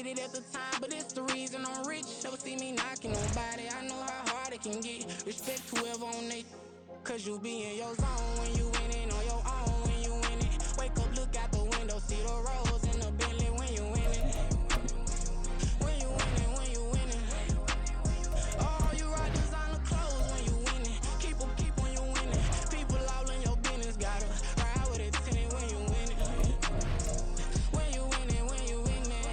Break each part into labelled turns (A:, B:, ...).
A: hated it at the time, but it's the reason I'm rich. Never see me knocking nobody, I know how hard it can get. Respect whoever on they, cause you be in your zone when you winning on your own when you winning. Wake up, look out the window, see the rose in the Bentley when you winning. When you winning, when you winning. Oh, you rock designer clothes when you winning. Keep when you winning. People all in your business, gotta ride with it tinted when you winning. When you winning, when you winning.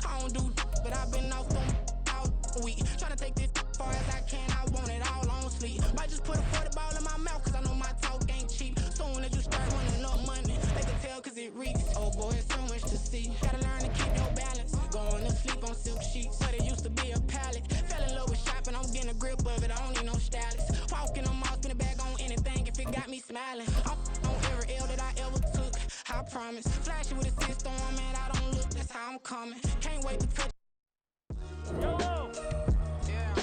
A: I don't do but I've been off them all week. Tryna take this far as I can, I want it all on sleep. Might just put a 40 ball in my mouth, cause I know my talk ain't cheap. Soon as you start running up money, they can tell cause it reeks. Oh boy, it's so much to see. Gotta learn to keep your balance. Going to sleep on silk sheets, but it used to be a pallet. Fell in love with shopping, I'm getting a grip of it, I don't need no stylist. Walking on mall, spin a bag on anything if it got me smiling. I'm on every L that I ever took, I promise. Flashy with a system, man, I don't look, that's how I'm coming. Can't wait to touch.
B: Hello.
A: Yeah.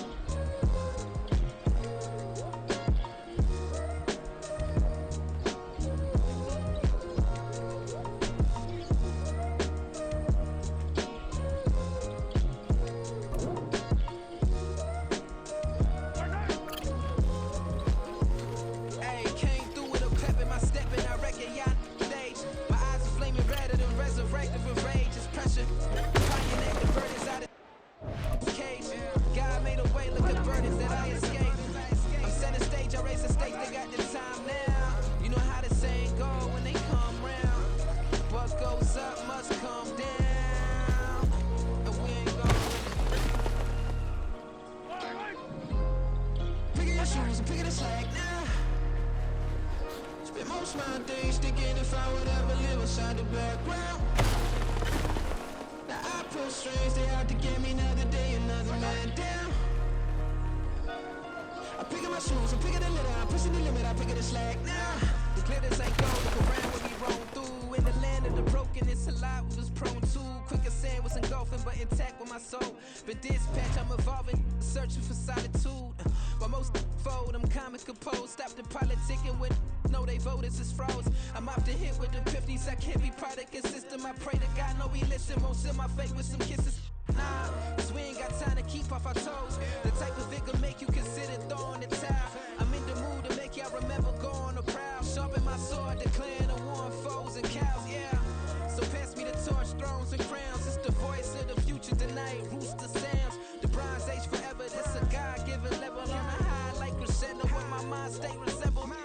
C: Hey, came through with a pep in my step and I reckon y'all stage. My eyes are flaming redder than resurrected with rage. It's pressure. Pioneer the burdens out of cage. God made a way, look at burdens that I escaped. I'm center stage, I raise the stakes, they got the time now. You know how the saying go when they come round. What goes up must come down. And we ain't going. Pick your shoes and pick the slack now. Spend most of my days thinking if I would ever live inside the background. Now I pull strings, they out to get me another day, another man down. I'm picking my shoes, I'm picking the litter, I'm pushing the limit, I'm picking the slack now. The glitters ain't gold, look around when we roam through. In the land of the broken, it's a lot we was prone to. Quicker sand was engulfing, but intact with my soul. But dispatch, I'm evolving, searching for solitude. While most fold, I'm comic composed. Stop the politicking when no they voters is frauds. I'm off the hit with the 50s, I can't be product and system. I pray to God, no, he listen, won't seal my fate with some kisses. Nah, cause we ain't got time to keep off our toes. The type of vigor make you consider throwing the towel. I'm in the mood to make y'all remember going to proud. Sharpen my sword, declaring the war on foes and cows, yeah. So pass me the torch, thrones and crowns. It's the voice of the future tonight, rooster sounds. The Bronze Age forever, this a God-given level. On a high like crescendo, when my mind state resemble me.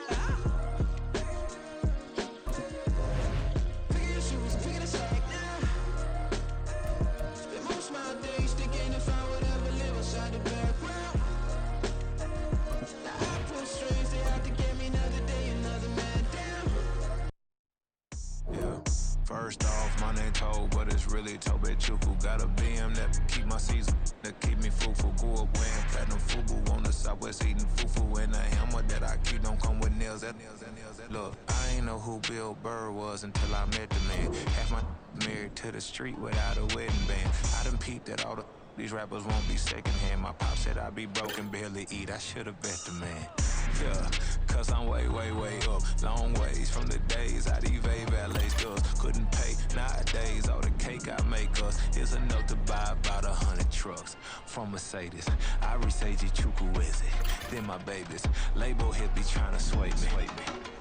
C: Pick your shoes and pick the slack now. Spend most of my days thinking if I would ever live inside the background. Now I pull strings, they out to get me another day, another man down.
D: Yeah. First off, my name Toe, but it's really Tobe Chuku. Got a BM that keep my season, that keep me fufu. Grew up wearing platinum fubu on the Southwest eating fufu. And a hammer that I keep don't come with nails. Look, I ain't know who Bill Burr was until I met the man. Half my married to the street without a wedding band. I done peeped that all these rappers won't be secondhand. My pop said I'd be broken, barely eat. I should've bet the man. Yeah, cause I'm way, way, way up. Long ways from the days I evade valet stores. Couldn't pay nowadays. All the cake I make us is enough to buy about 100 trucks from Mercedes. I resage Chukwueze, then my babies. Label hit be trying to sway me.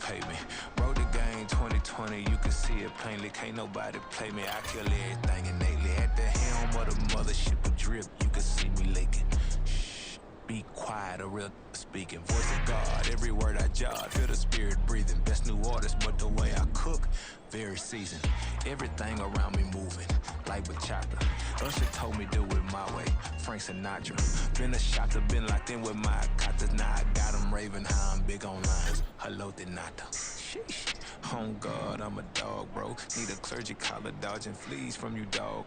D: Pay me. Wrote the game 2020, you can see it plainly. Can't nobody play me. I kill everything innately. At the helm of the mothership with drip, you can see me leaking. Shh, be quiet, a real speaking. Voice of God, every word I jot. Feel the spirit breathing. Best new artist, but the way I cook, very seasoned. Everything around me moving, like bachata. Usher told me do it my way. Frank Sinatra. Been a shotter, been locked in with my katas. Now I got them raving how I'm big on lines. Hello, Denata. Sheesh. On God, I'm a dog, bro. Need a clergy collar, dodging fleas from you, dog.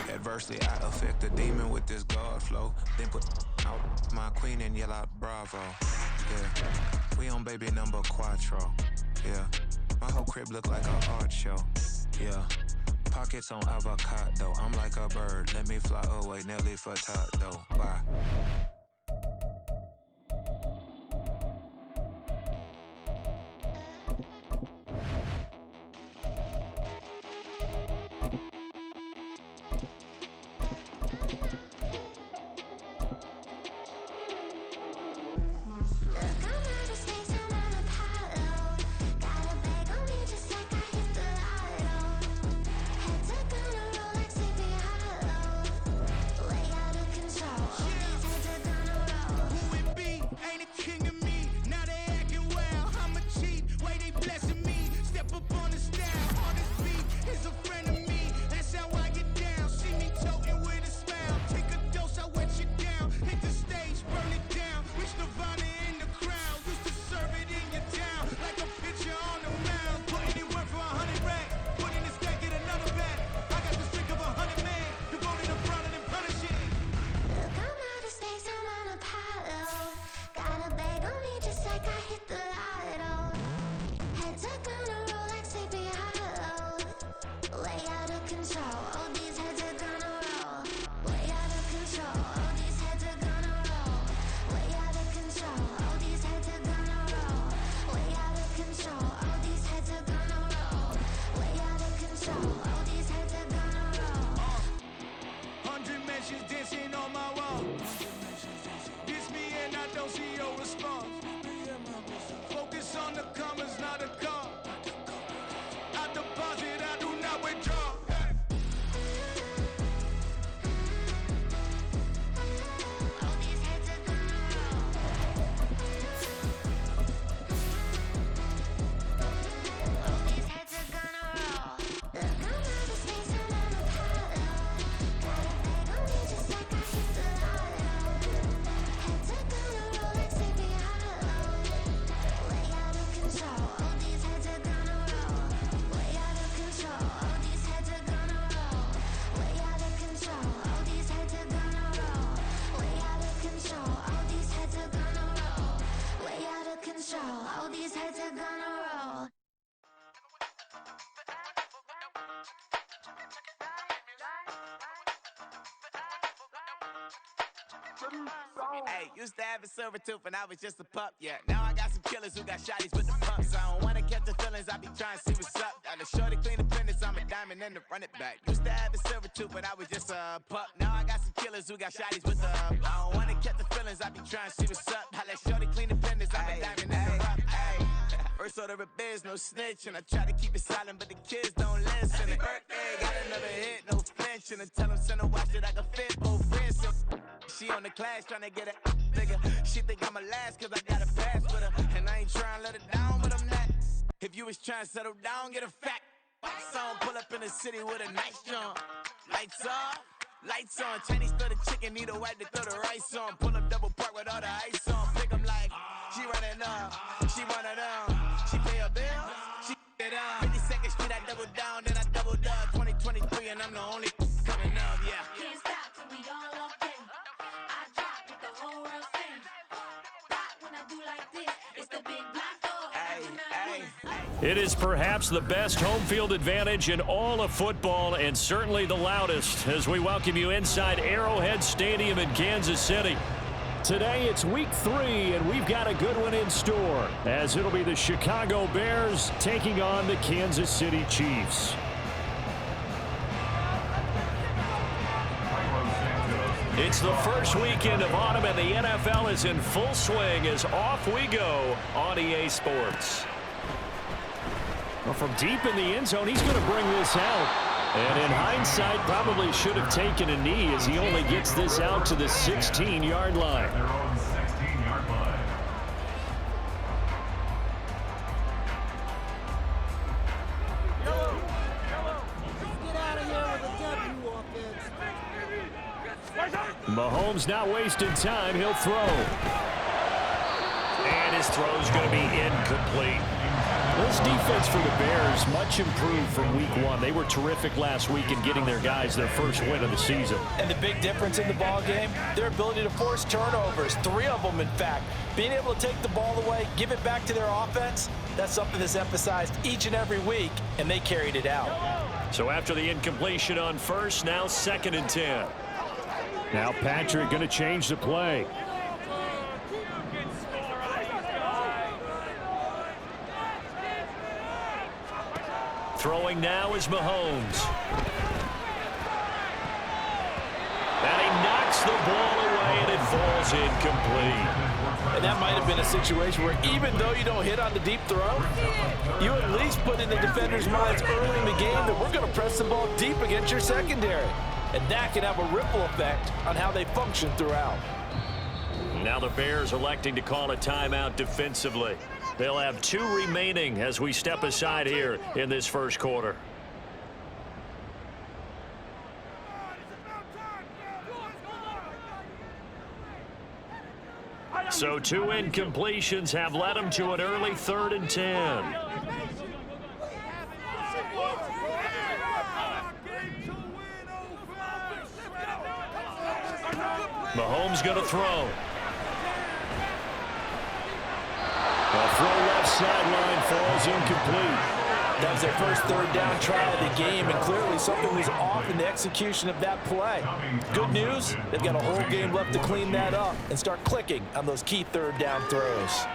D: Adversely, I affect the demon with this God flow. Then put out my queen and yell out bravo. Yeah, we on baby number quattro. Yeah, my whole crib look like an art show. Yeah, pockets on avocado. I'm like a bird, let me fly away. Nelly Furtado, bye.
E: Hey, used to have a silver tooth when I was just a pup, yeah. Now I got some killers who got shotties with the pumps. I don't wanna catch the feelings, I be trying to see what's up. Got a shorty clean the fitness, I'm a diamond and to run it back. Used to have a silver tooth when I was just a pup. Now I got some killers who got shotties with the I don't wanna catch the feelings, I be trying to see what's up. I let shorty clean the fitness, I'm a diamond and to run. First order of biz, no snitch, and I try to keep it silent, but the kids don't listen. And birthday, got another hit, no flinch, and I tell them send a watch that I can fit both wrists. She on the class trying to get it bigger. She think I'm a last cause I got a pass with her. And I ain't trying to let it down, but I'm not. If you was trying to settle down, get a fact. Song, pull up in the city with a nice jump. Lights off, lights on. Chinese throw the chicken, need a wipe to throw the rice on. Pull up double park with all the ice on. Pick 'em like, she running up, she one of them. She pay her bills, she it up. 52nd Street, I double down, then I doubled up. 2023, and I'm the only coming up, yeah.
F: Can't stop till we all locked in. I drop with the whole world sing. Rock when I do like this, it's the big black dog.
B: It is perhaps the best home field advantage in all of football, and certainly the loudest, as we welcome you inside Arrowhead Stadium in Kansas City. Today it's week 3, and we've got a good one in store, as it'll be the Chicago Bears taking on the Kansas City Chiefs. It's the first weekend of autumn, and the NFL is in full swing as off we go on EA Sports. Well, from deep in the end zone, he's going to bring this out. And in hindsight, probably should have taken a knee as he only gets this out to the 16-yard line.
G: Their own 16-yard line.
H: Get out of here with a W offense.
B: Mahomes not wasting time. He'll throw. And his throw's going to be incomplete. This defense for the Bears, much improved from week 1. They were terrific last week in getting their guys their first win of the season.
I: And the big difference in the ball game, their ability to force turnovers, 3 of them in fact. Being able to take the ball away, give it back to their offense, that's something that's emphasized each and every week, and they carried it out.
B: So after the incompletion on first, now 2nd and 10. Now Patrick going to change the play. Throwing now is Mahomes. And he is incomplete.
I: And that might have been a situation where even though you don't hit on the deep throw, you at least put in the defender's minds early in the game that we're going to press the ball deep against your secondary. And that can have a ripple effect on how they function throughout.
B: Now the Bears electing to call a timeout defensively. They'll have 2 remaining as we step aside here in this first quarter. So 2 incompletions have led them to an early 3rd and 10. Mahomes going to throw. The throw left sideline falls incomplete.
I: That was their first 3rd down try of the game, and clearly something was off in the execution of that play. Good news, they've got a whole game left to clean that up and start clicking on those key 3rd down throws.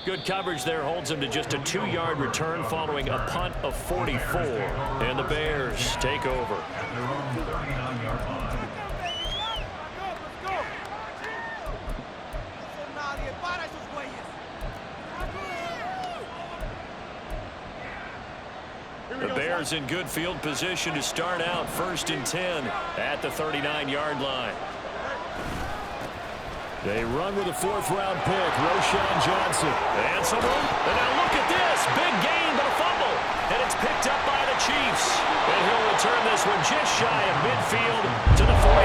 B: Good coverage there holds him to just a 2-yard return following a punt of 44. And the Bears take over. The Bears in good field position to start out 1st and 10 at the 39-yard line. They run with a 4th-round pick, Roschon Johnson. And some room. And now look at this. Big gain, but a fumble. And it's picked up by the Chiefs. And he'll return this one just shy of midfield to the 49.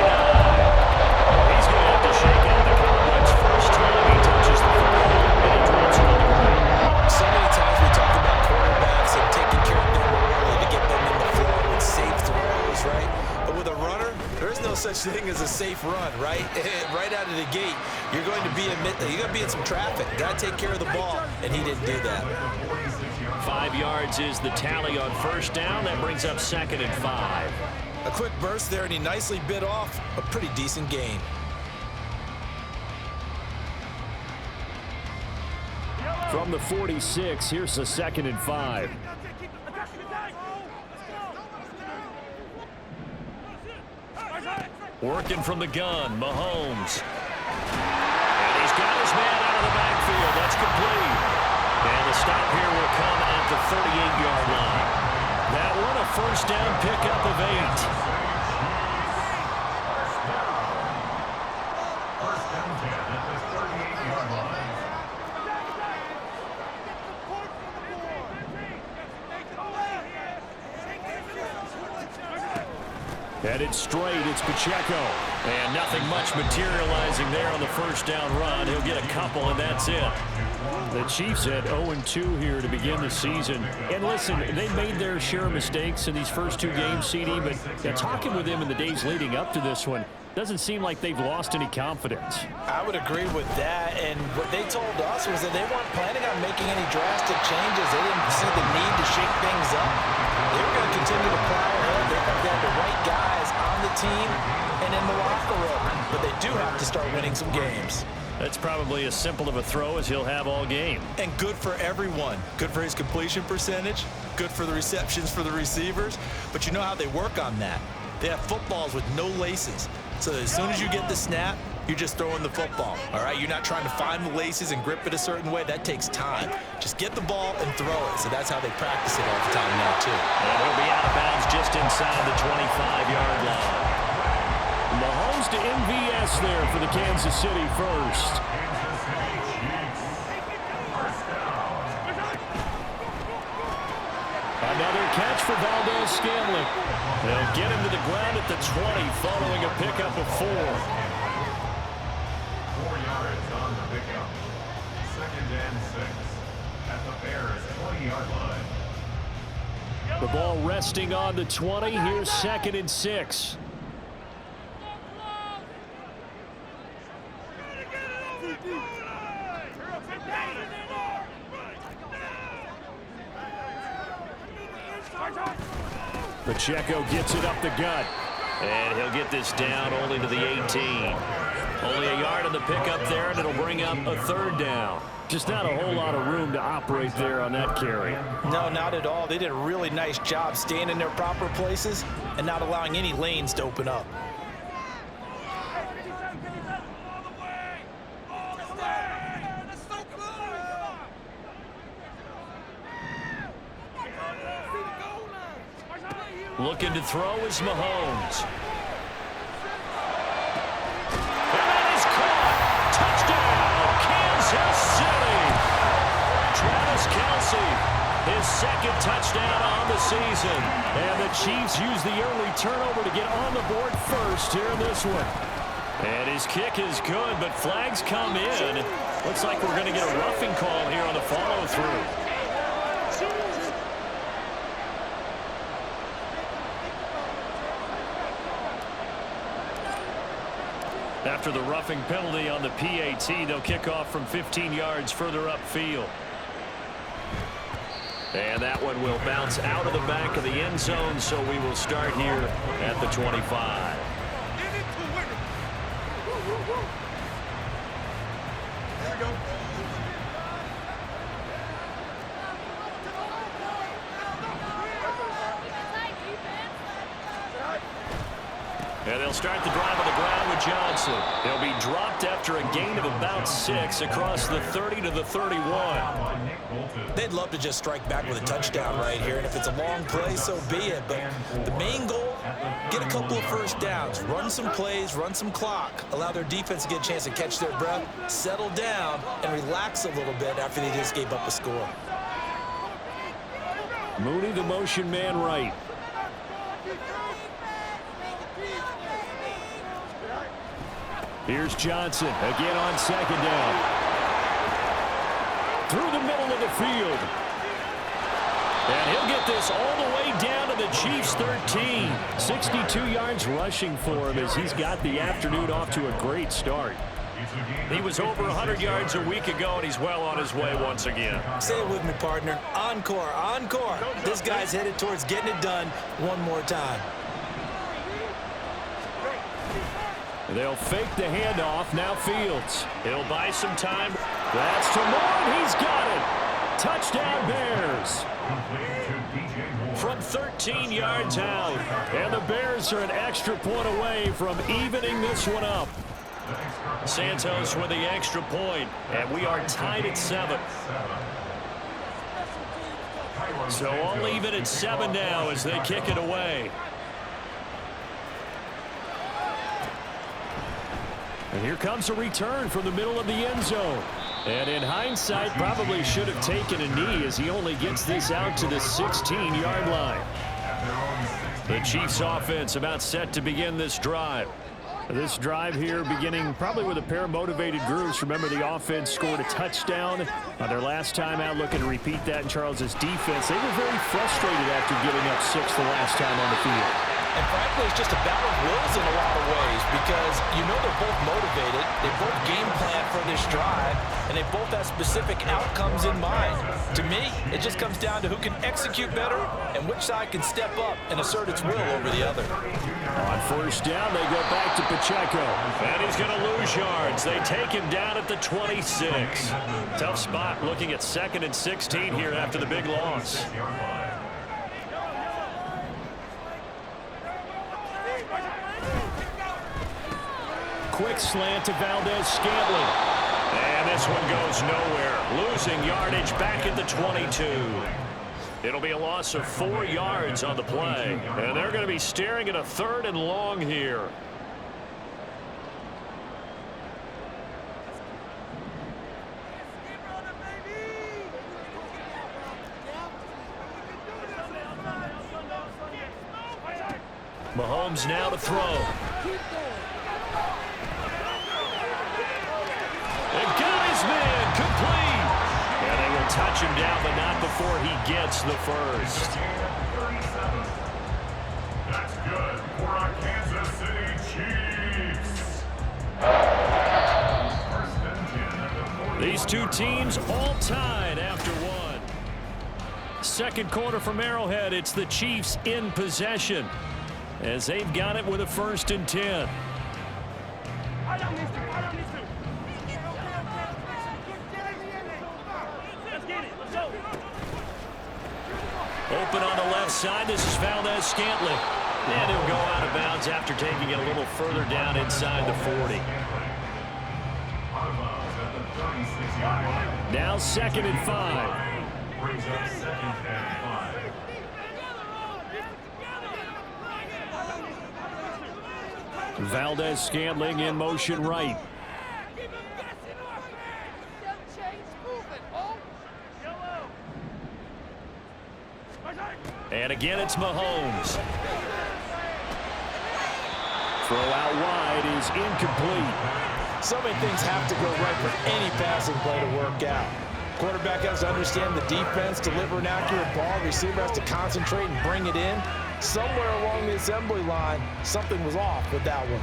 B: He's going to have to shake out the Cowboys first time he touches the football. And he drops it on the ground.
I: So many times we talk about quarterbacks and taking care of them early to get them in the flow with safe throws, right? But with a runner, there is no such thing as a safe run, right? Right out of the gate, you're going to be in some traffic. Got to take care of the ball, and he didn't do that.
B: 5 yards is the tally on 1st down. That brings up 2nd and 5.
I: A quick burst there, and he nicely bit off a pretty decent gain.
B: From the 46, here's a 2nd and 5. Working from the gun, Mahomes. And he's got his man out of the backfield. That's complete. And the stop here will come at the 38-yard line. That one a 1st down pickup of 8. Headed straight, it's Pacheco. And nothing much materializing there on the 1st down run. He'll get a couple, and that's it. The Chiefs had 0-2 here to begin the season. And listen, they made their share of mistakes in these first 2 games, CD, but talking with them in the days leading up to this one, doesn't seem like they've lost any confidence.
I: I would agree with that, and what they told us was that they weren't planning on making any drastic changes. They didn't see the need to shake things up. They were going to continue to plow ahead. They have the right guys on the team and in the locker room, but they do have to start winning some games.
B: That's probably as simple of a throw as he'll have all game.
I: And good for everyone. Good for his completion percentage, good for the receptions for the receivers, but you know how they work on that. They have footballs with no laces. So as soon as you get the snap, you're just throwing the football, all right? You're not trying to find the laces and grip it a certain way. That takes time. Just get the ball and throw it. So that's how they practice it all the time now, too.
B: And he'll be out of bounds just inside the 25-yard line. Mahomes to MVS there for the Kansas City first. Another catch for Valdez-Scantling. They'll get him to the ground at the 20 following a pickup of 4.
G: 4 yards on the pickup. 2nd and 6 at the Bears 20-yard line.
B: The ball resting on the 20. Here's 2nd and 6. Pacheco gets it up the gut. And he'll get this down only to the 18. Only a yard on the pickup there, and it'll bring up a 3rd down. Just not a whole lot of room to operate there on that carry.
I: No, not at all. They did a really nice job staying in their proper places and not allowing any lanes to open up.
B: Looking to throw is Mahomes. And that is caught. Touchdown, Kansas City. Travis Kelce, his second touchdown on the season. And the Chiefs use the early turnover to get on the board first here in this one. And his kick is good, but flags come in. Looks like we're going to get a roughing call here on the follow-through. After the roughing penalty on the PAT, they'll kick off from 15 yards further upfield. And that one will bounce out of the back of the end zone, so we will start here at the 25. And they'll start the drive on the ground with Johnson. He'll be dropped after a gain of about 6 across the 30 to the 31.
I: They'd love to just strike back with a touchdown right here, and if it's a long play, so be it. But the main goal, get a couple of first downs, run some plays, run some clock, allow their defense to get a chance to catch their breath, settle down, and relax a little bit after they just gave up a score.
B: Mooney, the motion man right. Here's Johnson again on second down. Through the middle of the field. And he'll get this all the way down to the Chiefs' 13. 62 yards rushing for him as he's got the afternoon off to a great start. He was over 100 yards a week ago, and he's well on his way once again.
I: Say it with me, partner. Encore, encore. This guy's headed towards getting it done one more time.
B: They'll fake the handoff. Now Fields. He'll buy some time. That's to Moore. He's got it. Touchdown Bears. From 13 yards out. And the Bears are an extra point away from evening this one up. Santos with the extra point. And we are tied at 7. So all even at 7 now as they kick it away. And here comes a return from the middle of the end zone. And in hindsight, probably should have taken a knee as he only gets this out to the 16-yard line. The Chiefs offense about set to begin this drive. This drive here beginning probably with a pair of motivated groups. Remember, the offense scored a touchdown on their last time out. Looking to repeat that in Charles's defense. They were very frustrated after giving up 6 the last time on the field.
I: And frankly, it's just a battle of wills in a lot of ways because you know they're both motivated, they both game plan for this drive, and they both have specific outcomes in mind. To me, it just comes down to who can execute better and which side can step up and assert its will over the other.
B: On first down, they go back to Pacheco. And he's going to lose yards. They take him down at the 26. Tough spot looking at 2nd and 16 here after the big loss. Quick slant to Valdez-Scantling. And this one goes nowhere. Losing yardage back at the 22. It'll be a loss of 4 yards on the play. And they're going to be staring at a 3rd and long here. Mahomes now to throw. They've got his man complete. And they will touch him down, but not before he gets the first.
G: That's good for our Kansas City Chiefs. First and 10 at the 40.
B: These two teams all tied after one. Second quarter from Arrowhead, it's the Chiefs in possession as they've got it with a 1st and 10. Open on the left side. This is Valdez-Scantling. And he'll go out of bounds after taking it a little further down inside the 40. Now 2nd and 5.
G: Brings up 2nd and 5.
B: Valdez-Scantling in motion right. And again, it's Mahomes. Throw out wide is incomplete.
I: So many things have to go right for any passing play to work out. Quarterback has to understand the defense, deliver an accurate ball. Receiver has to concentrate and bring it in. Somewhere along the assembly line, something was off with that one.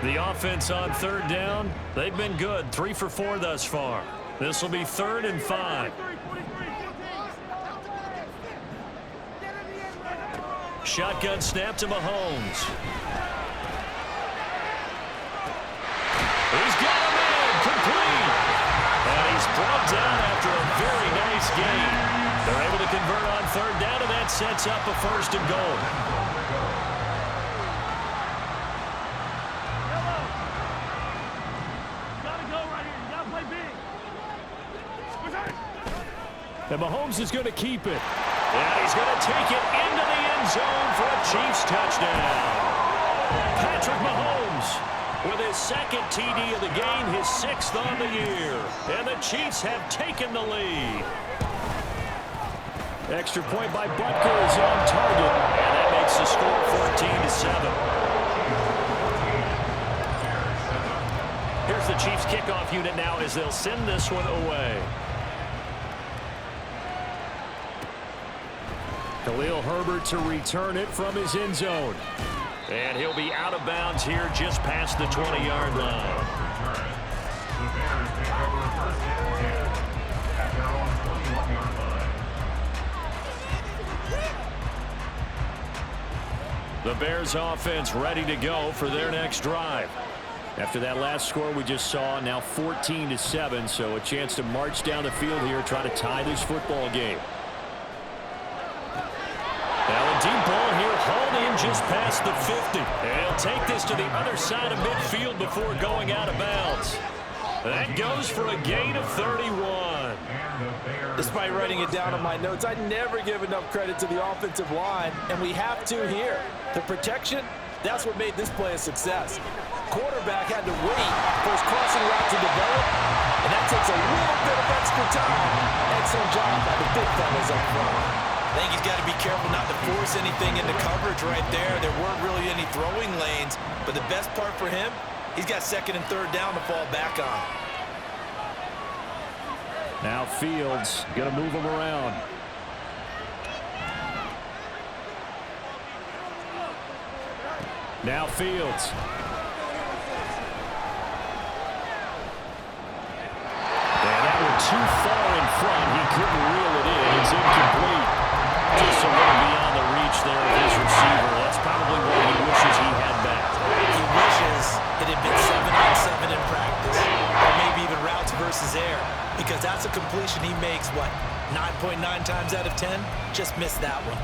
B: The offense on 3rd down, they've been good. 3 for 4 thus far. This will be 3rd and 5. Shotgun snap to Mahomes. He's got him in, complete. And he's brought down after a very nice gain. They're able to convert on 3rd down, and that sets up a 1st and goal. And Mahomes is going to keep it. And he's going to take it into the end zone for a Chiefs touchdown. Patrick Mahomes with his 2nd TD of the game, his 6th on the year. And the Chiefs have taken the lead. Extra point by Butker is on target. And that makes the score 14-7. Here's the Chiefs kickoff unit now as they'll send this one away. Khalil Herbert to return it from his end zone. And he'll be out of bounds here just past the 20-yard line.
G: The Bears pick over 1st and 10 at their own 21-yard line.
B: The Bears offense ready to go for their next drive. After that last score we just saw, now 14-7, so a chance to march down the field here, try to tie this football game. Now a deep ball here, hauled in just past the 50. And he'll take this to the other side of midfield before going out of bounds. That goes for a gain of 31.
I: Despite writing it down on my notes, I never give enough credit to the offensive line, and we have to here. The protection, that's what made this play a success. Quarterback had to wait for his crossing route to develop, and that takes a little bit of extra time. Excellent job by the big fellas up front.
J: I think he's got to be careful not to force anything into coverage right there. There weren't really any throwing lanes, but the best part for him, he's got 2nd and 3rd down to fall back on.
B: Now Fields going to move him around. Now Fields. And that one too far in front. He couldn't reel it in. It's incomplete. Just a little beyond the reach there of his receiver. That's probably what he wishes he had back.
J: He wishes it had been 7-on-7 in practice, or maybe even routes versus air, because that's a completion he makes, what, 9.9 times out of 10? Just missed that one.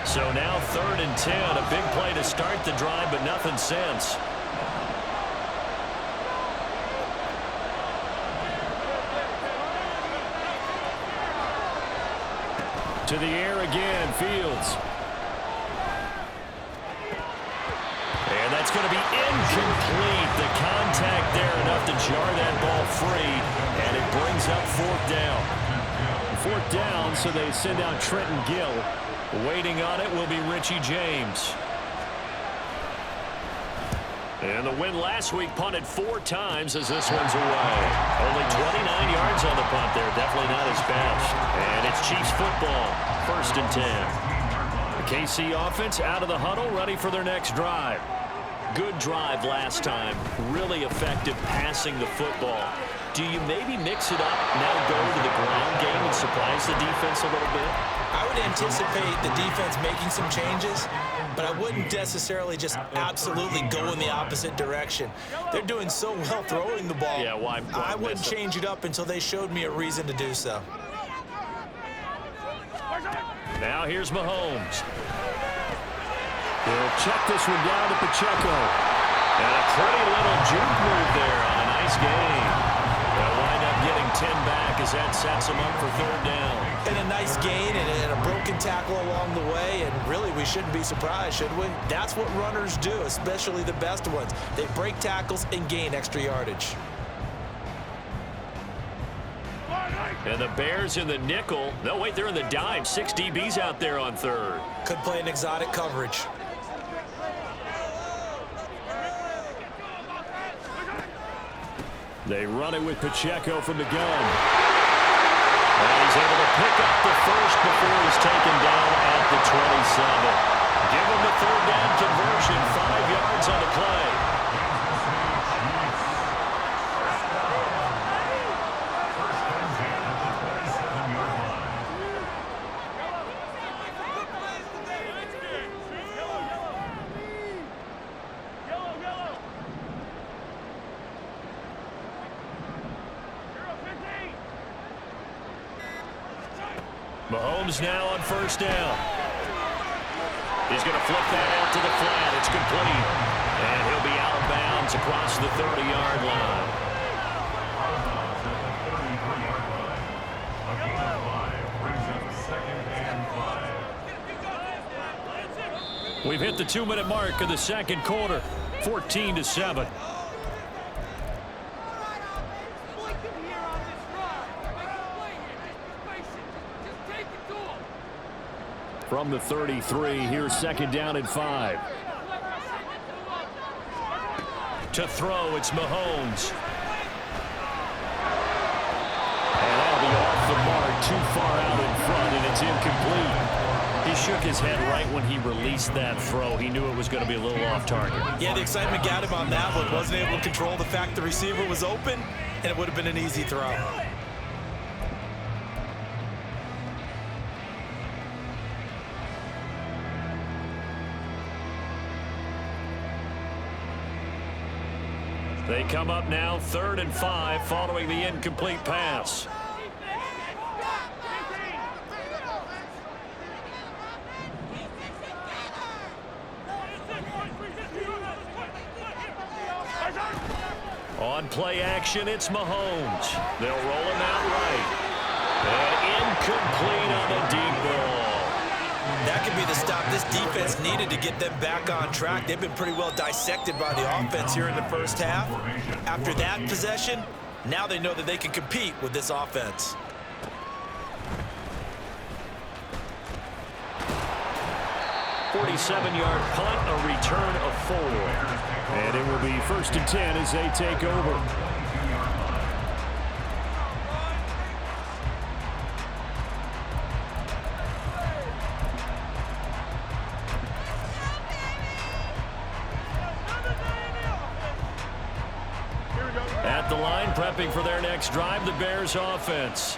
B: So now 3rd and 10. A big play to start the drive, but nothing since. To the air again, Fields. And that's going to be incomplete. The contact there enough to jar that ball free, and it brings up 4th down. 4th down, so they send out Trenton Gill. Waiting on it will be Richie James. And the win last week punted 4 times as this one's away. Only 29 yards on the punt there. Definitely not his best. And it's Chiefs football. 1st and 10. The KC offense out of the huddle, ready for their next drive. Good drive last time. Really effective passing the football. do you maybe mix it up, now go to the ground game and surprise the defense a little bit?
J: I would anticipate the defense making some changes, but I wouldn't necessarily just absolutely go in the opposite direction. They're doing so well throwing the ball.
B: Yeah, why
J: I wouldn't change it up until they showed me a reason to do so.
B: Now here's Mahomes. He'll check this one down to Pacheco. And a pretty little juke move there on a nice game. They'll wind up getting 10 back as that sets them up for third down.
J: And a nice gain and a broken tackle along the way, and really we shouldn't be surprised, should we? That's what runners do, especially the best ones. They break tackles and gain extra yardage.
B: And the Bears in the nickel. No, wait, they're in the dime. 6 DBs out there on third.
J: Could play an exotic coverage.
B: They run it with Pacheco from the gun. And he's able to pick up the first before he's taken down at the 27. Give him the third down conversion, 5 yards on the play. Mahomes now on first down. He's going to flip that out to the flat. It's complete. And he'll be out of bounds across the 30-yard line. We've hit the 2-minute mark of the second quarter, 14-7. From the 33, here's second down and 5. To throw, it's Mahomes. And that'll be off the mark, too far out in front, and it's incomplete. He shook his head right when he released that throw. He knew it was going to be a little off target.
J: Yeah, the excitement got him on that one. Wasn't able to control the fact the receiver was open, and it would have been an easy throw.
B: They come up now, 3rd and 5, following the incomplete pass. On play action, it's Mahomes. They'll roll him out right. And incomplete on the deep ball.
J: That could be the stop this defense needed to get them back on track. They've been pretty well dissected by the offense here in the first half. After that possession, now they know that they can compete with this offense.
B: .47-yard punt, a return of 4. And it will be 1st and 10 as they take over. At the line, prepping for their next drive, the Bears offense.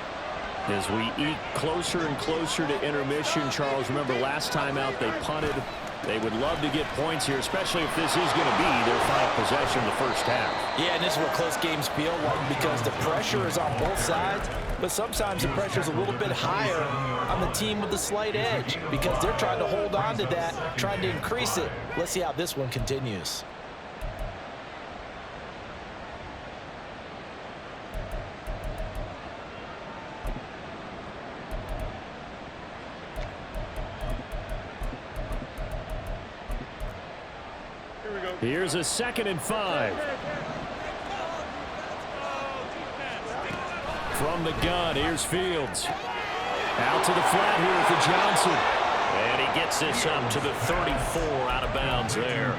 B: As we eke closer and closer to intermission, Charles, remember last time out they punted. They would love to get points here, especially if this is going to be their final possession of the first half.
I: Yeah, and this is what close games feel like because the pressure is on both sides, but sometimes the pressure is a little bit higher on the team with the slight edge because they're trying to hold on to that, trying to increase it. Let's see how this one continues.
B: Here's a 2nd and 5. From the gun, here's Fields. Out to the flat here with the Johnson. And he gets this up to the 34 out of bounds there.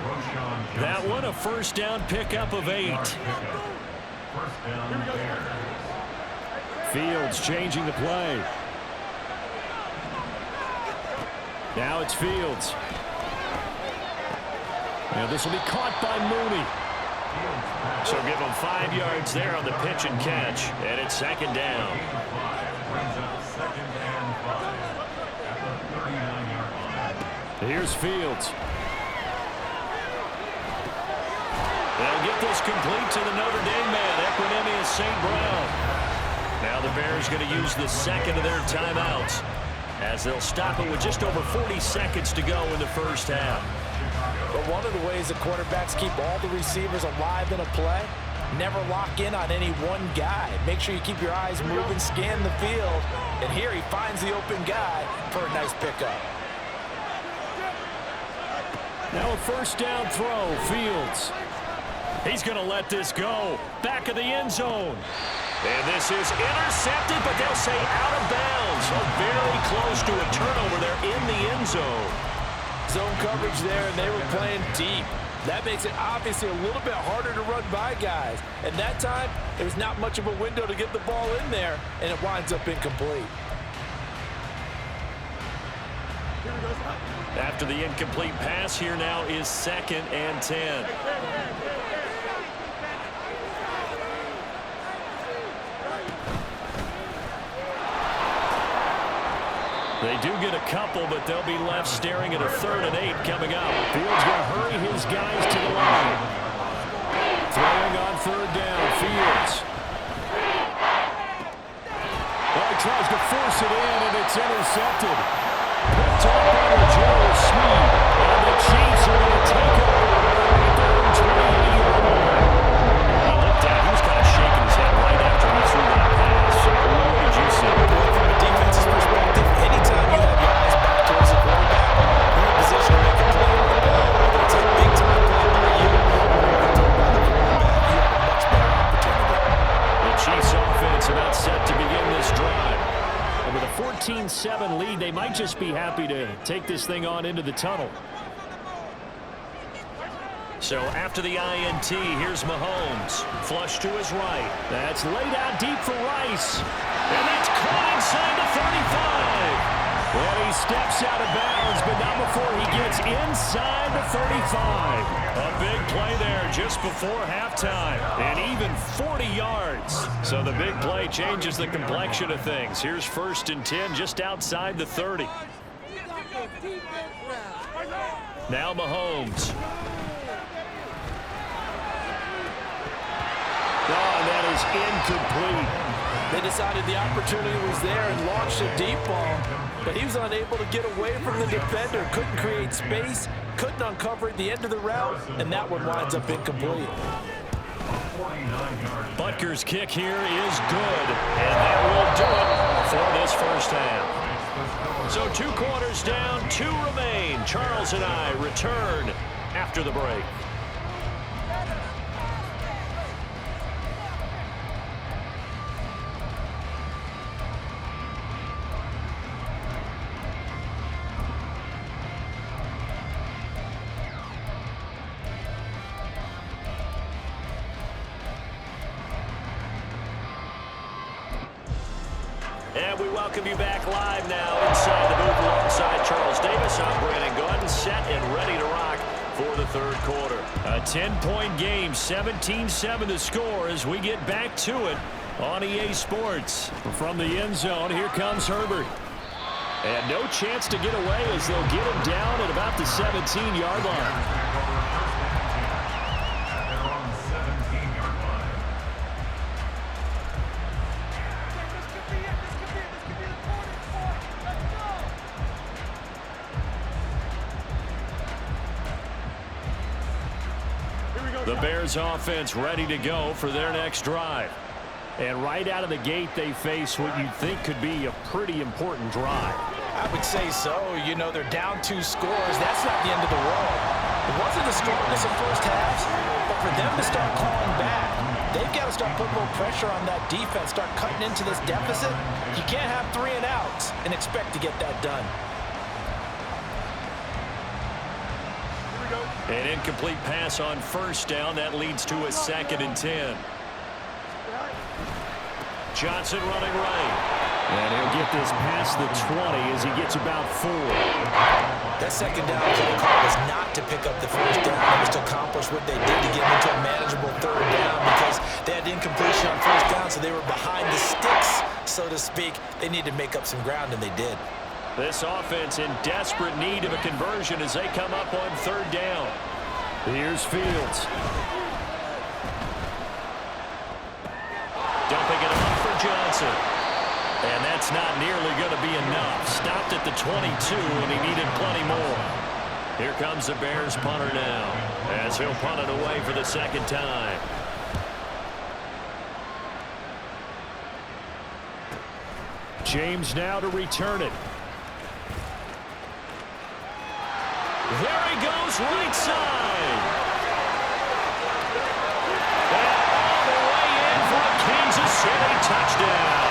B: That one a first down pickup of 8. Fields changing the play. Now it's Fields. And this will be caught by Mooney. So give them 5 yards there on the pitch and catch, and it's second down.
G: Brings up second and 5 at the 39-yard line.
B: Here's Fields. They'll get this complete to the Notre Dame man, Equinemius St. Brown. Now the Bears going to use the second of their timeouts as they'll stop it with just over 40 seconds to go in the first half.
I: But one of the ways the quarterbacks keep all the receivers alive in a play, never lock in on any one guy. Make sure you keep your eyes moving, scan the field, and here he finds the open guy for a nice pickup.
B: Now a first down throw, Fields. He's going to let this go. Back of the end zone. And this is intercepted, but they'll say out of bounds. So very close to a turnover there in the end zone.
I: Zone coverage there, and they were playing deep. That makes it obviously a little bit harder to run by guys. And that time, there's not much of a window to get the ball in there, and it winds up incomplete.
B: After the incomplete pass, here now is 2nd and 10. They do get a couple, but they'll be left staring at a 3rd and 8 coming up. Fields going to hurry his guys to the line. Throwing on 3rd down, Fields. Well, he tries to force it in, and it's intercepted. Picked up by Joe Snead. And the Chiefs are going to take over at their own 28-yard line. He looked at, he was kind of shaking his head right after he threw that pass. What did you see?
I: From a defense's perspective, anytime you have your eyes back towards the quarterback, you're in position to make a play on the ball. Whether it's a big-time play by you or a good throw by the quarterback, you have a much better opportunity.
B: The Chiefs offense about set to begin this drive. And with a 14-7 lead, they might just be happy to take this thing on into the tunnel. So after the INT, here's Mahomes. Flush to his right. That's laid out deep for Rice. And that's caught inside the 35. Well, he steps out of bounds, but not before he gets inside the 35. A big play there just before halftime. And even 40 yards. So the big play changes the complexion of things. Here's 1st and 10 just outside the 30. Now Mahomes. Oh, that is incomplete.
I: They decided the opportunity was there and launched a deep ball, but he was unable to get away from the defender, couldn't create space, couldn't uncover at the end of the route, and that one winds up incomplete.
B: Butker's kick here is good, and that will do it for this first half. So 2 quarters down, 2 remain. Charles and I return after the break. And we welcome you back live now inside the booth alongside Charles Davis. I'm Brandon Gordon, set and ready to rock for the 3rd quarter. A 10-point game, 17-7 the score as we get back to it on EA Sports. From the end zone, here comes Herbert. And no chance to get away as they'll get him down at about the 17-yard line. The Bears offense ready to go for their next drive. And right out of the gate, they face what you'd think could be a pretty important drive.
I: I would say so. You know, they're down 2 scores. That's not the end of the world. It wasn't the strongest of first halves, but for them to start calling back, they've got to start putting more pressure on that defense, start cutting into this deficit. You can't have 3 and outs and expect to get that done.
B: An incomplete pass on first down. That leads to a 2nd and 10. Johnson running right. And he'll get this past the 20 as he gets about 4.
J: That second down play call was not to pick up the first down. It was to accomplish what they did to get into a manageable they were behind the sticks, so to speak. They need to make up some ground, and they did.
B: This offense in desperate need of a conversion as they come up on third down. Here's Fields. Dumping it off for Johnson. And that's not nearly going to be enough. Stopped at the 22, and he needed plenty more. Here comes the Bears punter now, as he'll punt it away for the second time. James now to return it. There he goes, right side. And all the way in for a Kansas City touchdown.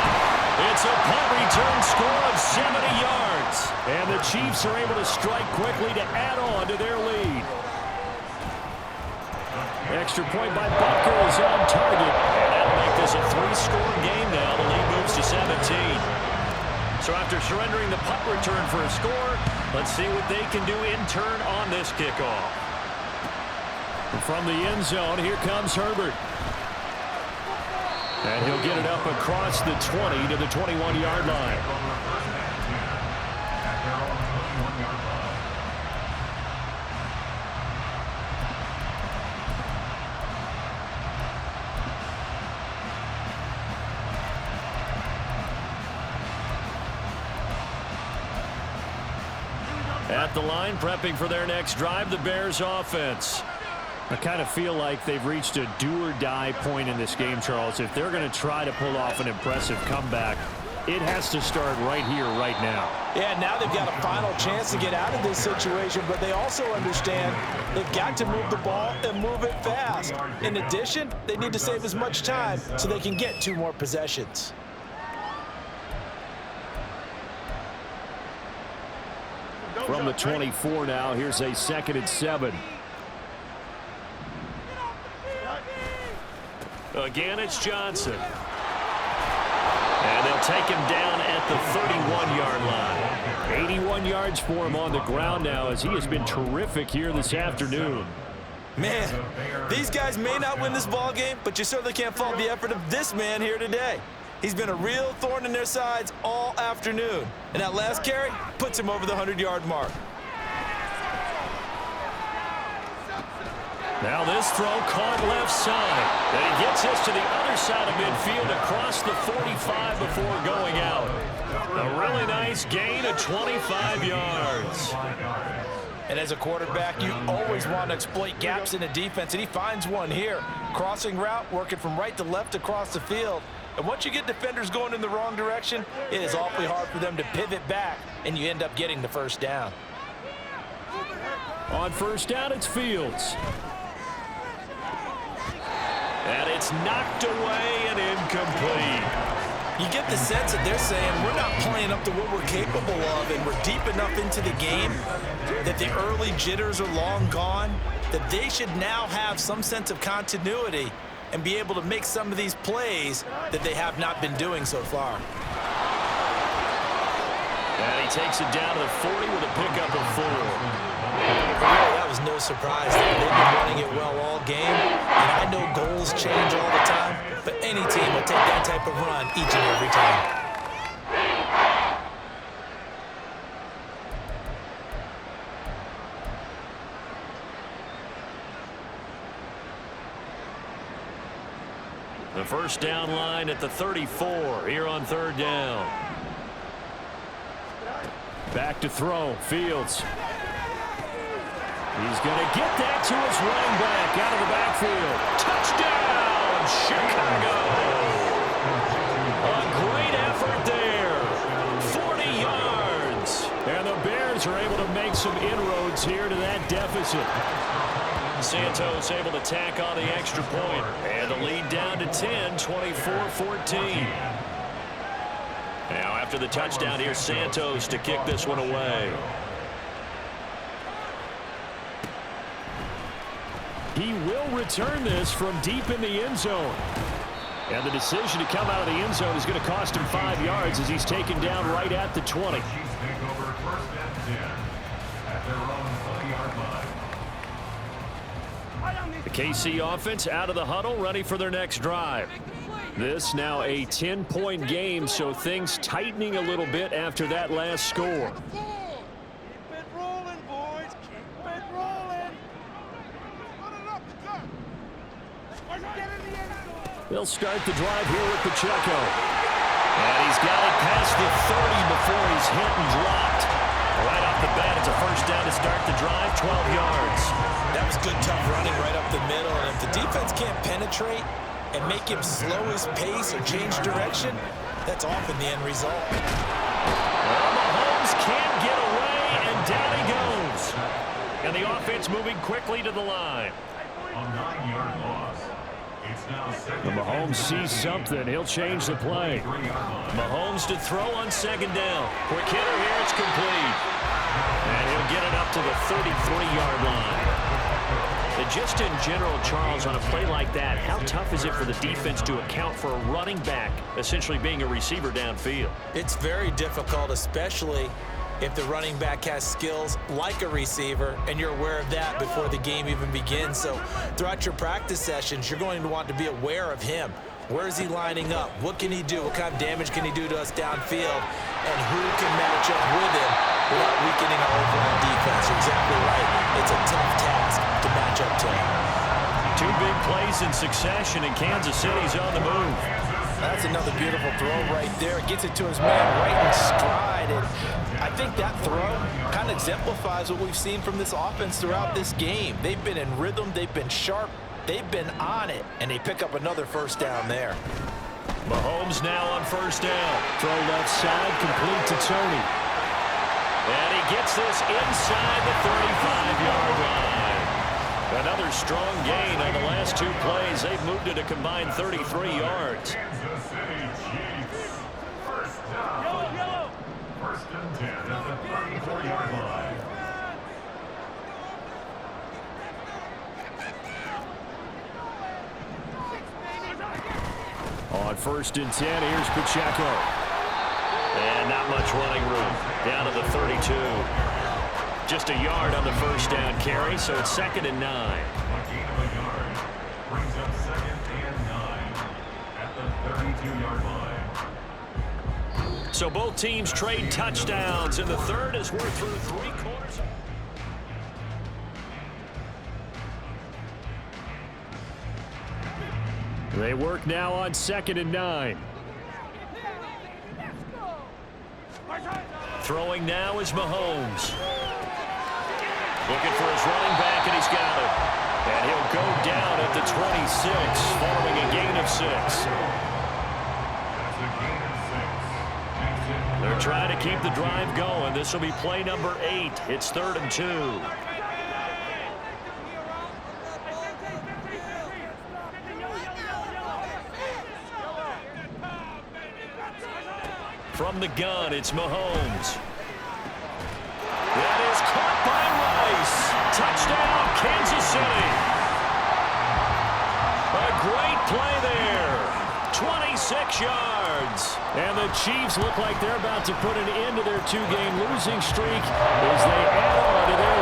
B: It's a punt return score of 70 yards. And the Chiefs are able to strike quickly to add on to their lead. Extra point by Butker is on target. And that'll make this a 3-score game now. The lead moves to 17. So after surrendering the punt return for a score, let's see what they can do in turn on this kickoff. From the end zone, here comes Herbert. And he'll get it up across the 20 to the 21-yard line. At the line, prepping for their next drive, the Bears offense. I kind of feel like they've reached a do-or-die point in this game, Charles. If they're going to try to pull off an impressive comeback, it has to start right here, right now.
I: Yeah, now they've got a final chance to get out of this situation, but they also understand they've got to move the ball and move it fast. In addition, they need to save as much time so they can get 2 more possessions.
B: From the 24 now, here's a 2nd and 7. Again, it's Johnson. And they'll take him down at the 31-yard line. 81 yards for him on the ground now as he has been terrific here this afternoon.
J: Man, these guys may not win this ball game, but you certainly can't fault the effort of this man here today. He's been a real thorn in their sides all afternoon. And that last carry puts him over the 100-yard mark.
B: Now this throw caught left side. And he gets this to the other side of midfield across the 45 before going out. A really nice gain of 25 yards.
I: And as a quarterback, you always want to exploit gaps in the defense, and he finds one here. Crossing route, working from right to left across the field. And once you get defenders going in the wrong direction, it is awfully hard for them to pivot back, and you end up getting the first down.
B: On first down, it's Fields. And it's knocked away and incomplete.
J: You get the sense that they're saying we're not playing up to what we're capable of, and we're deep enough into the game that the early jitters are long gone, that they should now have some sense of continuity and be able to make some of these plays that they have not been doing so far.
B: And he takes it down to the 40 with a pickup of 4.
J: Really, that was no surprise. They've been running it well all game, and I know goals change all the time, but any team will take that type of run each and every time.
B: The first down line at the 34 here on third down. Back to throw, Fields. He's going to get that to his running back out of the backfield. Touchdown, Chicago! A great effort there. 40 yards. And the Bears are able to make some inroads here to that deficit. Santos able to tack on the extra point. And the lead down to 10, 24-14. Now after the touchdown, here's Santos to kick this one away. He will return this from deep in the end zone. And the decision to come out of the end zone is going to cost him 5 yards as he's taken down right at the 20. The KC offense out of the huddle, ready for their next drive. This now a 10-point game, so things tightening a little bit after that last score.
H: Keep it rolling, boys. Keep it rolling. Put it up, get in the end zone.
B: They'll start the drive here with Pacheco. And he's got it past the 30 before he's hit and dropped. Right off the bat, it's a first down to start the drive, 12 yards.
J: That was good, tough running right up the middle. And if the defense can't penetrate and make him slow his pace or change direction, that's often the end result.
B: Well, Mahomes can't get away, and down he goes. And the offense moving quickly to the line.
G: A 9-yard loss. It's now second.
B: Mahomes sees something. He'll change the play. Mahomes to throw on second down. Quick hitter here. It's complete. And he'll get it up to the 33-yard line. And just in general, Charles, on a play like that, how tough is it for the defense to account for a running back essentially being a receiver downfield?
J: It's very difficult, especially if the running back has skills like a receiver, and you're aware of that before the game even begins. So throughout your practice sessions, you're going to want to be aware of him. Where is he lining up? What can he do? What kind of damage can he do to us downfield? And who can match up with him without weakening our overall defense? You're exactly right. It's a tough task to match up to him.
B: Two big plays in succession, and Kansas City's on the move.
I: That's another beautiful throw right there. Gets it to his man right in stride. And I think that throw kind of exemplifies what we've seen from this offense throughout this game. They've been in rhythm. They've been sharp. They've been on it. And they pick up another first down there.
B: Mahomes now on first down. Throw left side, complete to Tony. And he gets this inside the 35-yard line. Another strong gain on the last two plays. They've moved it a combined 33 yards.
G: Kansas City Chiefs. First down.
H: Yellow.
G: First and 10 at the 34-yard line.
B: On first and 10, here's Pacheco. And not much running room. Down to the 32. Just a yard on the first down carry, so it's second and 9.
G: A gain of a yard brings up second and 9 at the 32-yard line.
B: So both teams trade touchdowns, and the third as we're through three quarters. They work now on second and 9. Throwing now is Mahomes. Looking for his running back, and he's got it. And he'll go down at the 26, following a gain of 6.
G: That's a gain of 6.
B: They're trying to keep the drive going. This will be play number 8. It's 3rd and 2. From the gun, it's Mahomes. That is caught by Rice. Touchdown, Kansas City. A great play there. 26 yards. And the Chiefs look like they're about to put an end to their two-game losing streak as they add on to their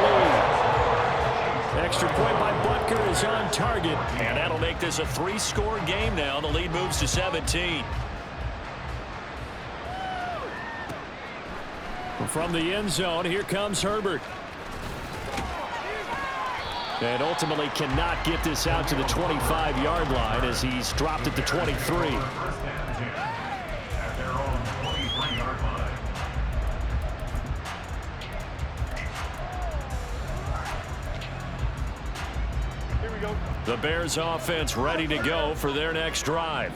B: lead. Extra point by Butker is on target, and that'll make this a 3-score game now. The lead moves to 17. From the end zone, here comes Herbert. And ultimately cannot get this out to the 25-yard line as he's dropped at the 23.
G: First and 10 at their own 23-yard line.
H: Here we go.
B: The Bears offense ready to go for their next drive.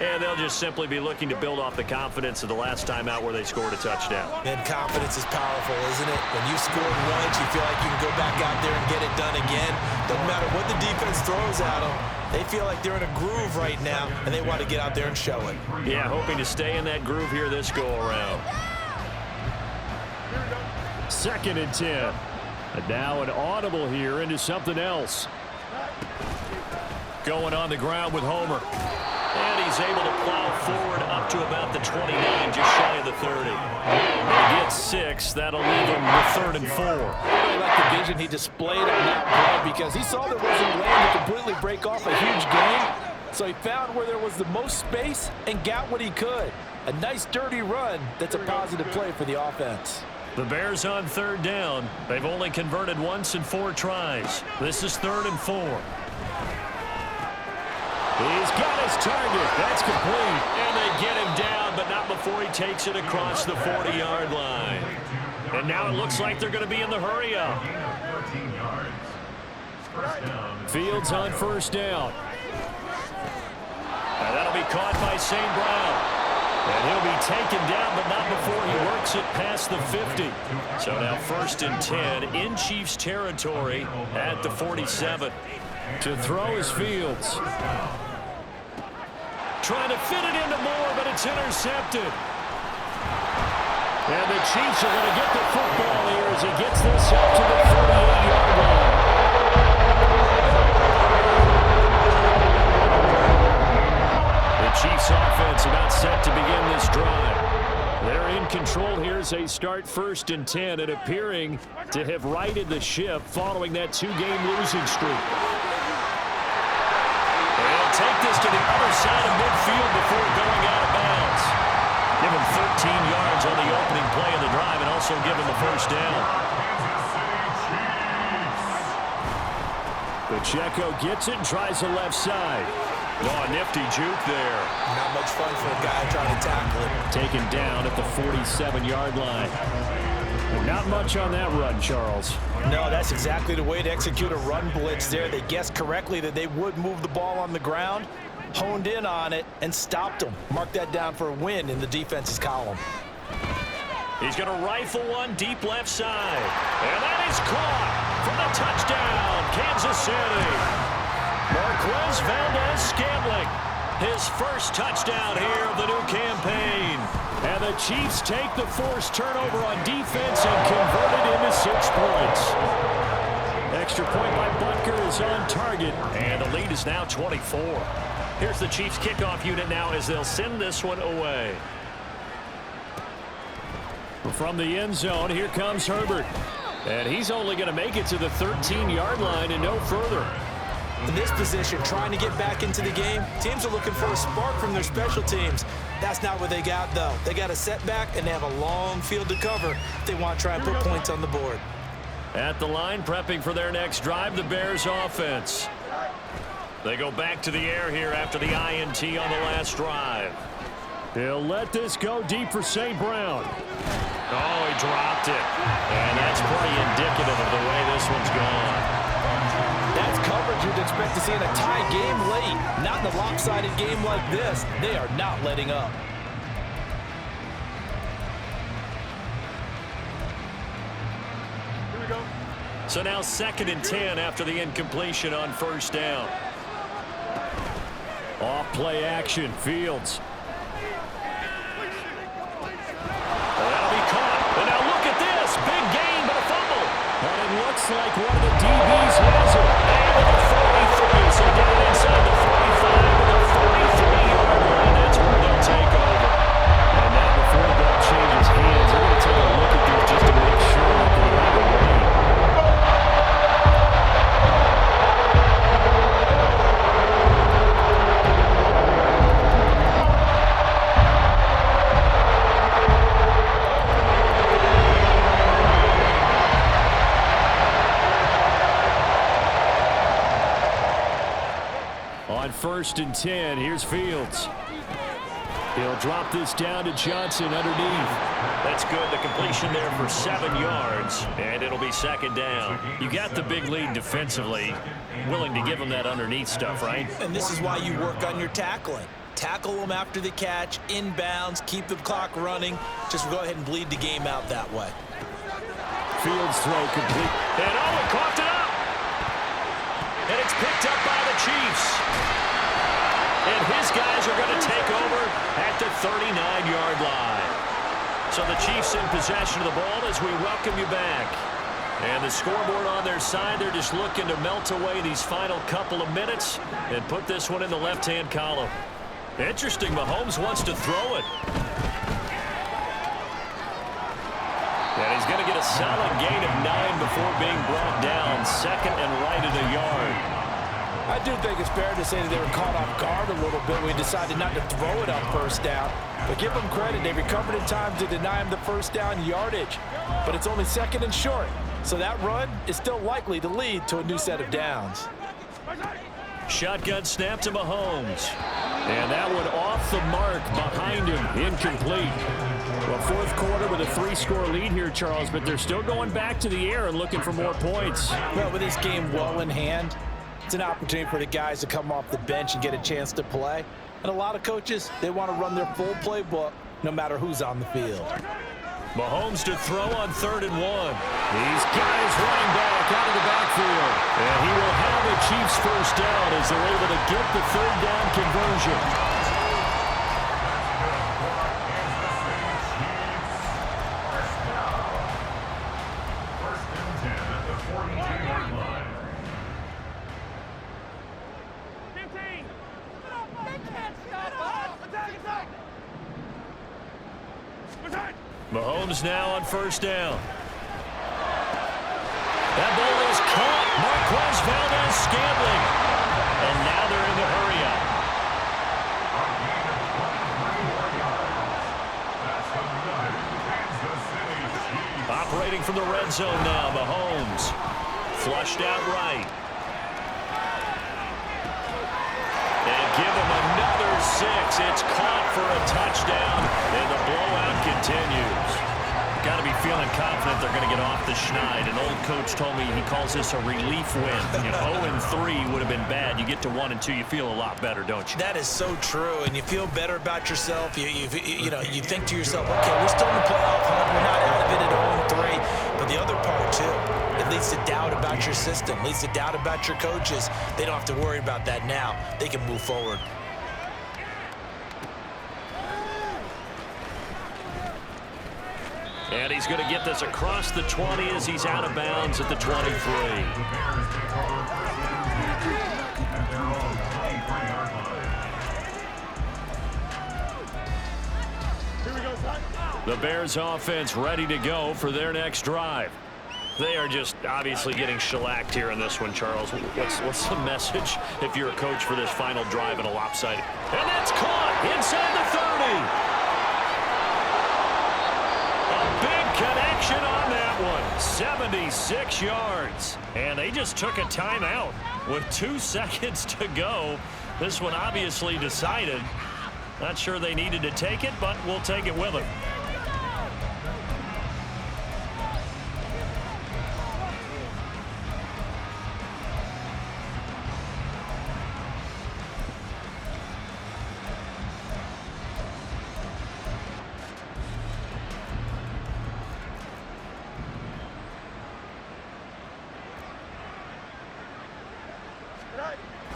B: And they'll just simply be looking to build off the confidence of the last time out where they scored a touchdown.
J: And confidence is powerful, isn't it? When you scored once, you feel like you can go back out there and get it done again. Doesn't matter what the defense throws at them. They feel like they're in a groove right now, and they want to get out there and show it.
B: Yeah, hoping to stay in that groove here this go-around. 2nd and 10. And now an audible here into something else. Going on the ground with Homer. And he's able to plow forward up to about the 29, just shy of the 30. He gets 6. That'll leave him with 3rd and 4.
I: I really like the vision he displayed on that play because he saw there wasn't a way to completely break off a huge gain. So he found where there was the most space and got what he could. A nice dirty run that's a positive play for the offense.
B: The Bears on third down. They've only converted once in 4 tries. This is 3rd and 4. He's got his target. That's complete. And they get him down, but not before he takes it across the 40-yard line. And now it looks like they're going to be in the hurry-up. Fields on first down. And that'll be caught by St. Brown. And he'll be taken down, but not before he works it past the 50. So now 1st and 10 in Chiefs territory at the 47. To throw is Fields. Trying to fit it into Moore, but it's intercepted. And the Chiefs are going to get the football here as he gets this up to the 48-yard line. The Chiefs offense about set to begin this drive. They're in control here as they start 1st and 10 and appearing to have righted the ship following that 2-game losing streak. They'll take this to the other side of midfield before going out of bounds. Give him 13 yards on the opening play of the drive and also give him the 1st down. Pacheco gets it and tries the left side. Oh, a nifty juke there.
J: Not much fun for a guy trying to tackle it.
B: Taken down at the 47-yard line. Not much on that run, Charles.
I: No, that's exactly the way to execute a run blitz there. They guessed correctly that they would move the ball on the ground, honed in on it, and stopped them. Mark that down for a win in the defense's column.
B: He's going to rifle one deep left side. And that is caught for the touchdown, Kansas City. Marquez Valdez-Scantling, his first touchdown here of the new campaign. And the Chiefs take the forced turnover on defense and convert it into 6 points. Extra point by Butker is on target, and the lead is now 24. Here's the Chiefs kickoff unit now as they'll send this one away. From the end zone, here comes Herbert. And he's only going to make it to the 13-yard line and no further.
I: In this position, trying to get back into the game, teams are looking for a spark from their special teams. That's not what they got, though. They got a setback, and they have a long field to cover if they want to try and put points on the board.
B: At the line, prepping for their next drive, the Bears offense. They go back to the air here after the INT on the last drive. He'll let this go deep for St. Brown. Oh, he dropped it. And that's pretty indicative of the way this one's gone.
I: That's coverage you'd expect to see in a tie game late. Not in a lopsided game like this. They are not letting up.
H: Here we go.
B: So now 2nd and 10 after the incompletion on 1st down. Off play action, Fields. That'll be caught. And now look at this. Big gain, but a fumble. And it looks like one of the DBs has it. And the 43. So down inside the 45 to the 43-yard line. That's where they'll take over. And now before the ball changes hands, they're going to take a look at this just to make sure that they have it right. On 1st and 10, here's Fields. He'll drop this down to Johnson underneath. That's good. The completion there for 7 yards, and it'll be 2nd down. You got the big lead defensively. Willing to give them that underneath stuff, right?
J: And this is why you work on your tackling. Tackle them after the catch, inbounds, keep the clock running. Just go ahead and bleed the game out that way.
B: Fields throw complete. And he coughed it up. And it's picked up by the Chiefs. And his guys are going to take over at the 39-yard line. So the Chiefs in possession of the ball as we welcome you back. And the scoreboard on their side, they're just looking to melt away these final couple of minutes and put this one in the left-hand column. Interesting, Mahomes wants to throw it. And he's going to get a solid gain of 9 before being brought down. 2nd and right at a yard.
I: I do think it's fair to say that they were caught off guard a little bit when we decided not to throw it on first down. But give them credit. They recovered in time to deny him the first down yardage. But it's only second and short. So that run is still likely to lead to a new set of downs.
B: Shotgun snap to Mahomes. And that one off the mark behind him. Incomplete. Well, fourth quarter with a 3-score lead here, Charles, but they're still going back to the air and looking for more points.
I: Well, with this game well in hand, it's an opportunity for the guys to come off the bench and get a chance to play. And a lot of coaches, they want to run their full playbook no matter who's on the field.
B: Mahomes to throw on 3rd and 1. He's got his running back out of the backfield. And he will have a Chiefs first down as they're able to get the 3rd down conversion.
G: First and 10 at the 42-yard line.
H: 15. They can't stop us. Attack, attack. Attack.
B: Mahomes now on first down. That ball is caught. Marquez Valdez-Scantling. And now they're in the hurry-up. Operating from the red zone now, Mahomes. Flushed out right. And give him another 6. It's caught for a touchdown, and the blowout continues. Got to be feeling confident they're going to get off the schneid. An old coach told me he calls this a relief win. 0-3 would have been bad. You get to 1 and 2, you feel a lot better, don't you?
J: That is so true, and you feel better about yourself. You think to yourself, okay, we're still in the playoff hunt. We're not out of it at 0-3. But the other part, too, it leads to doubt about your system, leads to doubt about your coaches. They don't have to worry about that now. They can move forward.
B: And he's going to get this across the 20 as he's out of bounds at the 23. The Bears offense ready to go for their next drive. They are just obviously getting shellacked here in this one, Charles. What's the message if you're a coach for this final drive in a lopsided? And that's caught inside the 30. Connection on that one. 76 yards. And they just took a timeout with 2 seconds to go. This one obviously decided. Not sure they needed to take it, but we'll take it with them.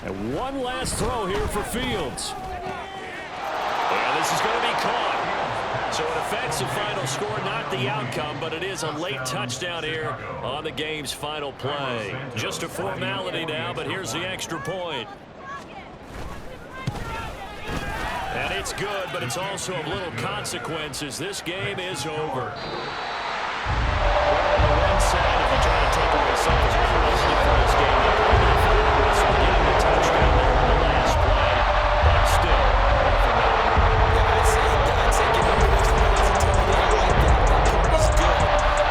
B: And one last throw here for Fields. And this is going to be caught. So it affects the final score, not the outcome, but it is a late touchdown here on the game's final play. Just a formality now, but here's the extra point. And it's good, but it's also of little consequences. This game is over. On the one side, if you try to take away something positive from this game, you probably find this one getting the touchdown there in the last play. But still,
J: I'd say give them the positivity. I like that. That part is good.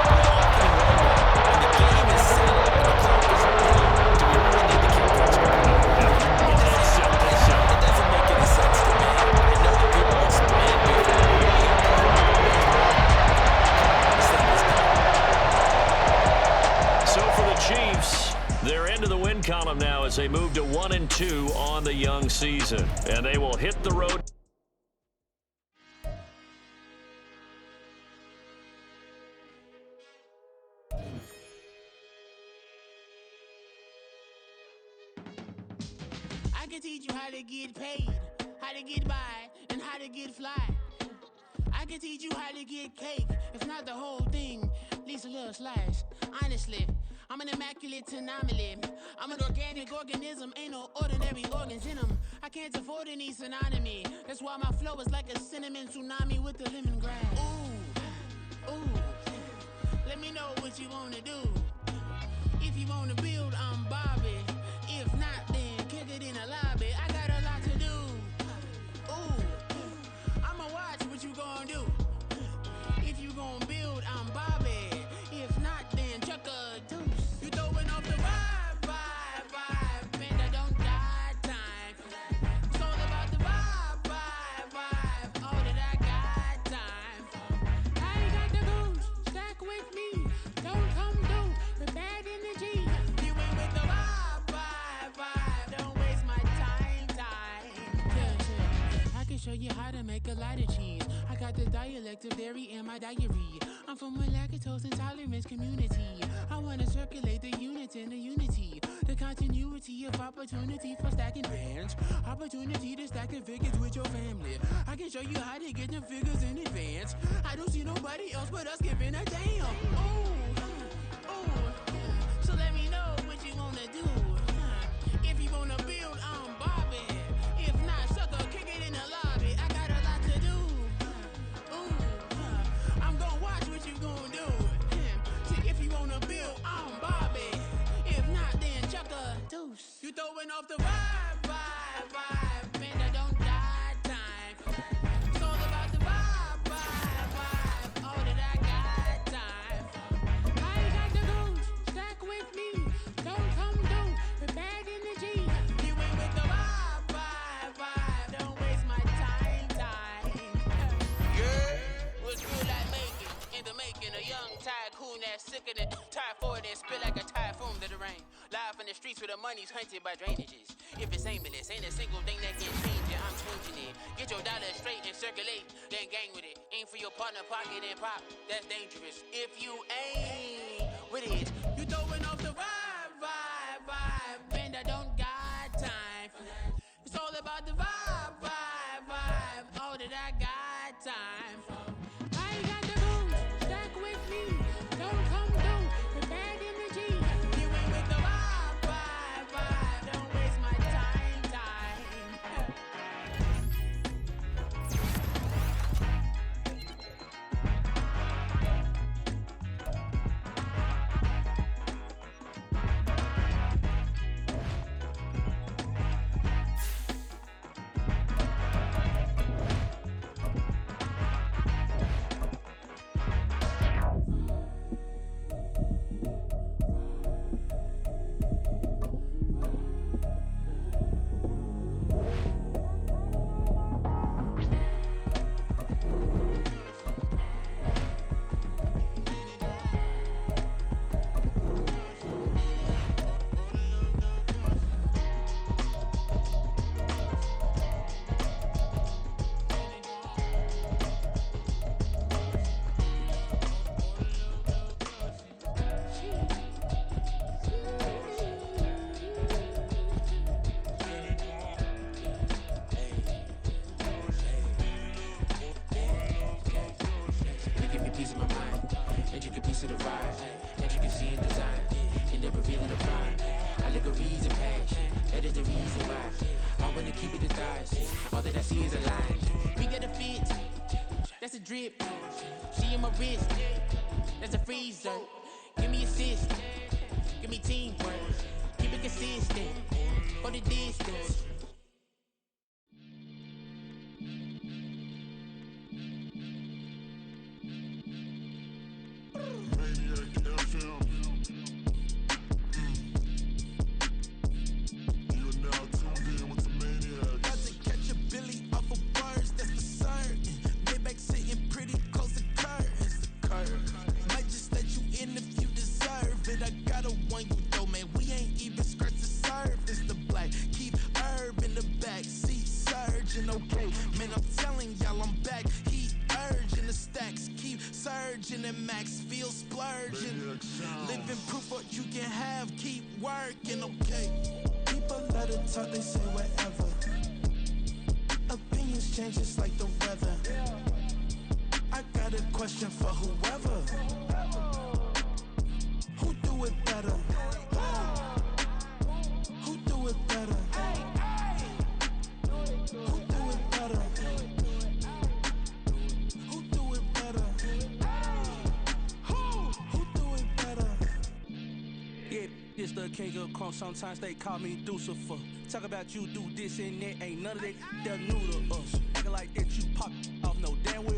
J: But how can you wonder when the game is set up and the clock is running? Do we really need to keep touchdown? It doesn't make any sense to me. I know that people explain me.
B: So for the Chiefs, they're into the win column now as they move to 1-2 on the young season. And they will hit the road.
A: I can teach you how to get paid, how to get by, and how to get fly. I can teach you how to get cake, if not the whole thing, at least a little slice. Honestly, I'm an immaculate anomaly. I'm an organic organism, ain't no ordinary organs in them. I can't afford any synonymy. That's why my flow is like a cinnamon tsunami with the lemongrass. Ooh, ooh, let me know what you wanna do. If you wanna build, I'm Bobby. If not, then kiss a lot of cheese. I got the dialect of dairy in my diary. I'm from a lactose intolerance community. I wanna circulate the units and the unity. The continuity of opportunity for stacking bands. Opportunity to stack the figures with your family. I can show you how to get the figures in advance. I don't see nobody else but us giving a damn. Ooh, ooh. So let me know what you wanna do. If you wanna build, I'm Bobby. If not, sucker, kick it in the lobby. I got a lot to do. Ooh, I'm gonna watch what you gonna do. See, if you wanna build, I'm Bobby. If not, then chuck a deuce. You throwing off the vibe, vibe, vibe. Man, I don't die time. It's all about the vibe, vibe, vibe. All that I got time. I ain't got the goose. Stack with me. Don't come through. We're bad energy. You ain't with the vibe, vibe, vibe. Don't waste my time. Yeah, what's good like making? In the making, a young tycoon that's sick of it. Tired for it and spit like a typhoon to the rain. Live in the streets where the money's hunted by drainages. If it's aimless, ain't a single thing that can change it. I'm changing it. Get your dollar straight and circulate, then gang with it. Aim for your partner pocket and pop. That's dangerous. If you aim with it, you throwing off the vibe, vibe, vibe. And I don't got time for that. It's all about the vibe, vibe, vibe. All that I got time for. I ain't got the booze. Stack with me. Don't come through with bad energy. You ain't with the vibe, vibe, vibe. Don't waste my time. Drip, she in my wrist, that's a freezer. Give me assist, give me teamwork, keep it consistent, go the distance.
C: They say whatever. Opinions change just like the weather. I got a question for whoever. Who do it better? Who do it better? Who do it better? Who do it better? Who do it better?
K: Yeah, this the king of crunk. Sometimes they call me Lucifer. Talk about you do this and that, ain't none of that they're new to us. Acting like that you pop off, no damn well